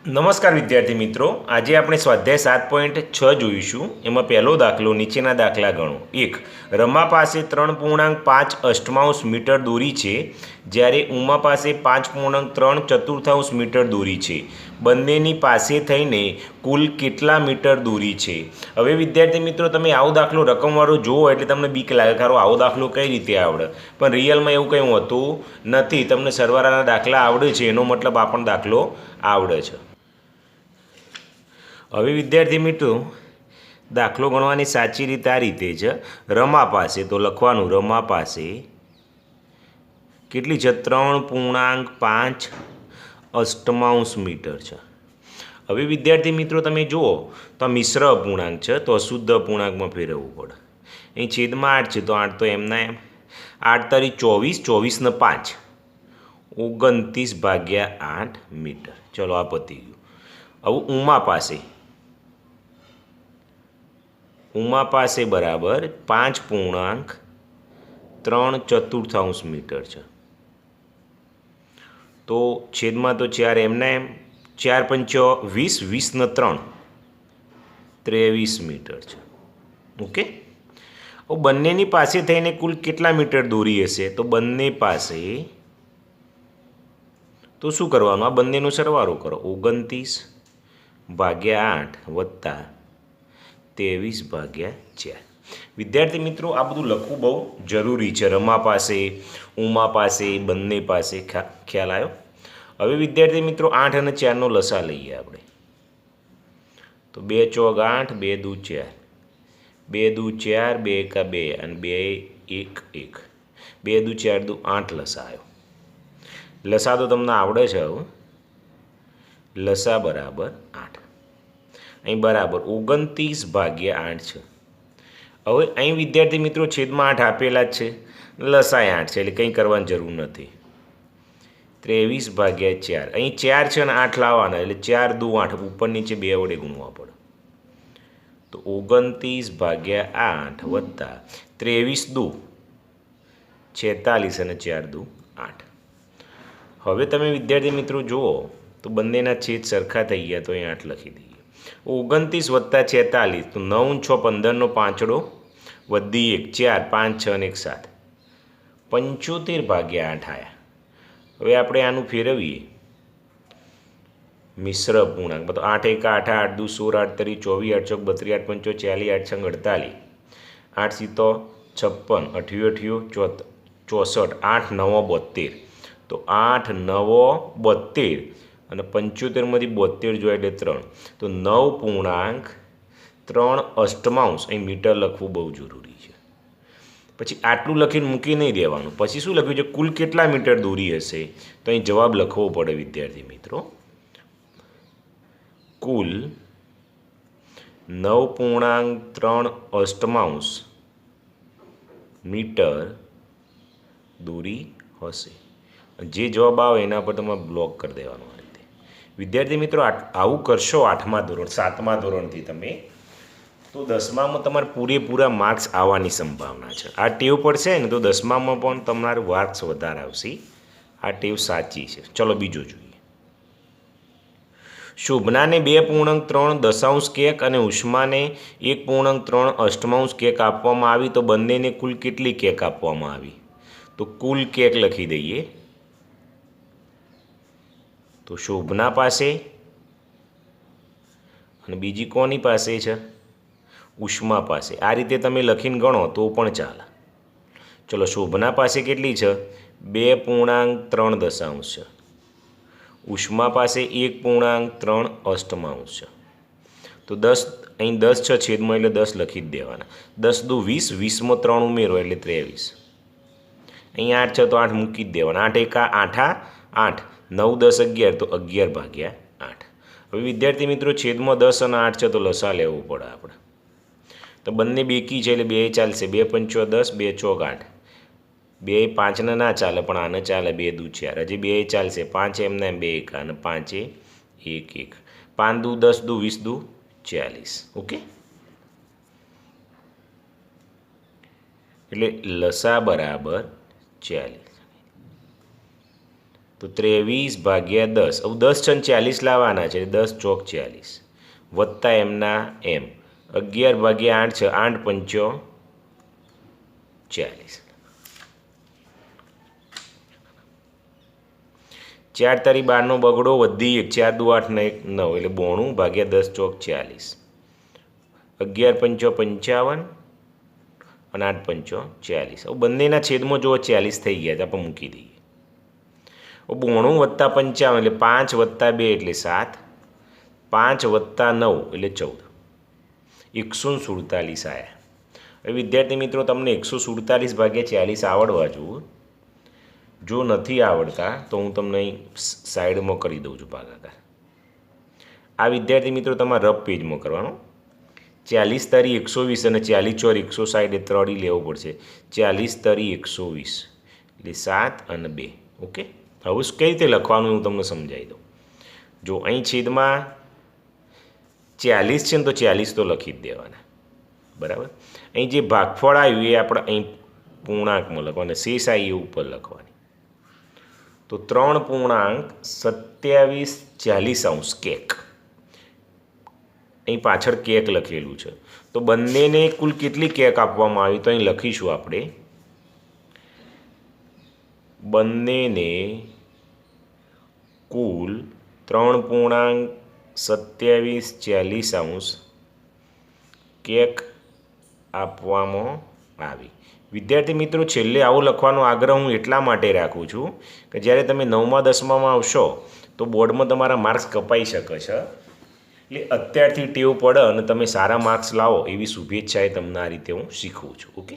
નમસ્કાર વિદ્યાર્થી મિત્રો, આજે આપણે સ્વાધ્યાય 7.6 જોઈશું. એમાં પહેલો દાખલો નીચેના દાખલા ગણો. એક, રમા પાસે 3.5 અષ્ટમાંશ મીટર દોરી છે, જ્યારે ઉમા પાસે 5.3 ચતુર્થાંશ મીટર દોરી છે. બંનેની પાસે થઈને કુલ કેટલા મીટર દોરી છે? હવે વિદ્યાર્થી મિત્રો, તમે આવો દાખલો રકમવાળો જુઓ એટલે તમને બીક લાગે, ખરો આવો દાખલો કઈ રીતે આવડે? પણ રિયલમાં એવું કંઈ હોતું નથી. તમને સરવાળાના દાખલા આવડે છે એનો મતલબ આ પણ દાખલો આવડે છે. હવે વિદ્યાર્થી મિત્રો, દાખલો ગણવાની સાચી રીત આ રીતે છે. રમા પાસે, તો લખવાનું રમા પાસે કેટલી છે? 3.5 અષ્ટમાંશ મીટર છે. હવે વિદ્યાર્થી મિત્રો તમે જુઓ તો આ મિશ્ર અપૂર્ણાંક છે, તો અશુદ્ધ અપૂર્ણાંકમાં ફેરવવું પડે. અહીં છેદમાં 8 છે, તો 8 તો એમના એમ. 8 તારી 24, 24 ને 5, 29/8 મીટર. ચલો આ પતી ગયું. હવે ઉમા પાસે બરાબર 5.3 ચતુર્થાંશ મીટર છે. તો છેદમાં તો 4 એમના એમ. 4 પંચો 20, 20 ને 3 23 મીટર છે. ઓકે. હવે બંનેની પાસે થઈને કુલ કેટલા મીટર દોરી હશે? તો બંને પાસે, તો શું કરવાનું? આ બંનેનો સરવાળો કરો. 29/8 વત્તા 23/4. વિદ્યાર્થી મિત્રો, આ બધું લખવું બહુ જરૂરી છે. રમા પાસે, ઉમા પાસે, બંને પાસે. ખ્યાલ આવ્યો? હવે વિદ્યાર્થી મિત્રો, 8 અને 4નો લસા લઈએ આપણે. તો 2 ચોક 8, 2 દુ 4, 2 દુ 4, 2 એકા 2 અને 2 1 1, 2 દુ 4 દુ 8 લસા આવ્યો. લસા તો તમને આવડે છે. હવે લસા બરાબર 8. અહીં બરાબર 29/8 છે. હવે અહીં વિદ્યાર્થી મિત્રો છેદમાં 8 આપેલા જ છે, લસાય 8 છે, એટલે કંઈ કરવાની જરૂર નથી. 23/4. અહીં 4 છે અને 8 લાવવાના, એટલે 4 દુ 8, ઉપર નીચે 2 વડે ગુણવા પડે. તો 29/8 વત્તા 23 દુ 46 અને 4 દુ 8. હવે તમે વિદ્યાર્થી મિત્રો જુઓ તો બંનેના છેદ સરખા થઈ ગયા, તો અહીં 8 લખી દઈએ. 29 વત્તા 46, તો 9 6 15નો પાંચડો વધી 1, 4 5 6 અને 1 7, 75/8 આવ્યા. હવે આપણે આનું ફેરવીએ મિશ્ર અપૂર્ણાંક. તો 8 એકા 8, 8 દુ 16, 8 તરી 24, 8 ચોક 32, 8 પંચો 40, 8 છંગ 48, 8 સીતો 56, 88 64, 8 9 72. તો 8 9 72 અને 75માંથી 72 જોઈએ એટલે 3, તો 9.3 અષ્ટમાંશ. અહીં મીટર લખવું બહુ જરૂરી છે. પછી આટલું લખીને મૂકી નહીં દેવાનું. પછી શું લખ્યું છે? કુલ કેટલા મીટર દોરી હશે? તો અહીં જવાબ લખવો પડે વિદ્યાર્થી મિત્રો. કુલ 9.3 અષ્ટમાંશ મીટર દોરી હશે. જે જવાબ આવે એના પર તમારે બ્લોક કરી દેવાનો. આ રીતે વિદ્યાર્થી મિત્રો આવું કરશો 8મા ધોરણ 7મા ધોરણથી તમે, તો 10મામાં તમારે પૂરેપૂરા માર્ક્સ આવવાની સંભાવના છે. આ ટેવ પડશે ને તો 10મામાં પણ તમારે માર્ક્સ વધારે આવશે. આ ટેવ સાચી છે. ચલો બીજું જોઈએ. શોભનાને 2.3 કેક અને ઉષ્માને 1.3 અષ્ટમાંશ કેક આપવામાં આવી, તો બંનેને કુલ કેટલી કેક આપવામાં આવી? તો કુલ કેક લખી દઈએ. તો શોભના પાસે અને બીજી કોની પાસે છે? ઉષ્મા પાસે. આ રીતે તમે લખીને ગણો તો પણ ચાલે. ચલો શોભના પાસે કેટલી છે? 2.3 છે. ઉષ્મા પાસે 1.3 અષ્ટમાંશ છે. તો 10, અહીં 10 છે છેદમાં, એટલે 10 લખી જ દેવાના. 10 દુ 20, 20માં 3 ઉમેરો એટલે 23. અહીં 8 છે તો 8 મૂકી જ દેવાના. 8 એકા 8, 8 9 10 11, તો 11/8. હવે વિદ્યાર્થી મિત્રો છેદમાં 10 અને 8 છે, તો લસા લેવું પડે આપણે. તો બંને બેકી છે એટલે 2 ચાલશે. 2 પંચો 10, 2 ચોક 8, 2 5ને ના ચાલે પણ આને ચાલે. 2 દુ 4, હજી 2 ચાલશે. 5 એમને 2 એકા અને 5 1 1, 5 દુ 10 દુ 20 દુ 40. ઓકે. એટલે લસા બરાબર 40. તો 23 ભાગ્યા 10. હવે 10 છે ને 40 લાવવાના છે, 10 ચોક 40 વત્તા એમના એમ. 11 ભાગ્યા 8 છે, 8 પંચો 40. 4 તારી 12નો બગડો વધી 1, 4 દુ 8 ને 1 9 એટલે 92 ભાગ્યા 10 ચોક 40. 11 પંચો 55 અને 8 પંચો 40. હવે બંનેના છેદમાં જો 40 થઈ ગયા, આપણે મૂકી દઈએ. 92 વત્તા 55 એટલે 5 વત્તા 2 એટલે 7, 5 વત્તા 9 એટલે 14. 147 આવ્યા. હવે વિદ્યાર્થી મિત્રો, તમને 147 ભાગ્યા 40 આવડવા જોઈએ. જો નથી આવડતા તો હું તમને અહીં સાઈડમાં કરી દઉં છું ભાગાકાર. આ વિદ્યાર્થી મિત્રો તમારે રફ પેજમાં કરવાનો. 40 તારી 120 અને 40 ચોર 160 એ ત્રળી લેવો પડશે. 40 તારી 120 એટલે 7 અને 2. ઓકે, હવે કઈ રીતે લખવાનું હું તમને સમજાવી દઉં. જો અહીં છેદમાં 40 છે ને તો 40 તો લખી જ દેવાના, બરાબર. અહીં જે ભાગફળ આવ્યું એ આપણે અહીં પૂર્ણાંકમાં લખવાના, શેષ આવી એ ઉપર લખવાની. તો 3.2740 કેક, અહીં પાછળ કેક લખેલું છે. તો બંનેને કુલ કેટલી કેક આપવામાં આવી તો અહીં લખીશું આપણે, બંનેને કુલ 3.2740 કેક આપવામાં આવી. વિદ્યાર્થી મિત્રો, છેલ્લે આવું લખવાનો આગ્રહ હું એટલા માટે રાખું છું કે જ્યારે તમે 9મા 10મામાં આવશો તો બોર્ડમાં તમારા માર્ક્સ કપાઈ શકે છે. એટલે અત્યારથી ટેવ પડે અને તમે સારા માર્ક્સ લાવો એવી શુભેચ્છાએ તમને આ રીતે હું શીખવું છું. ઓકે.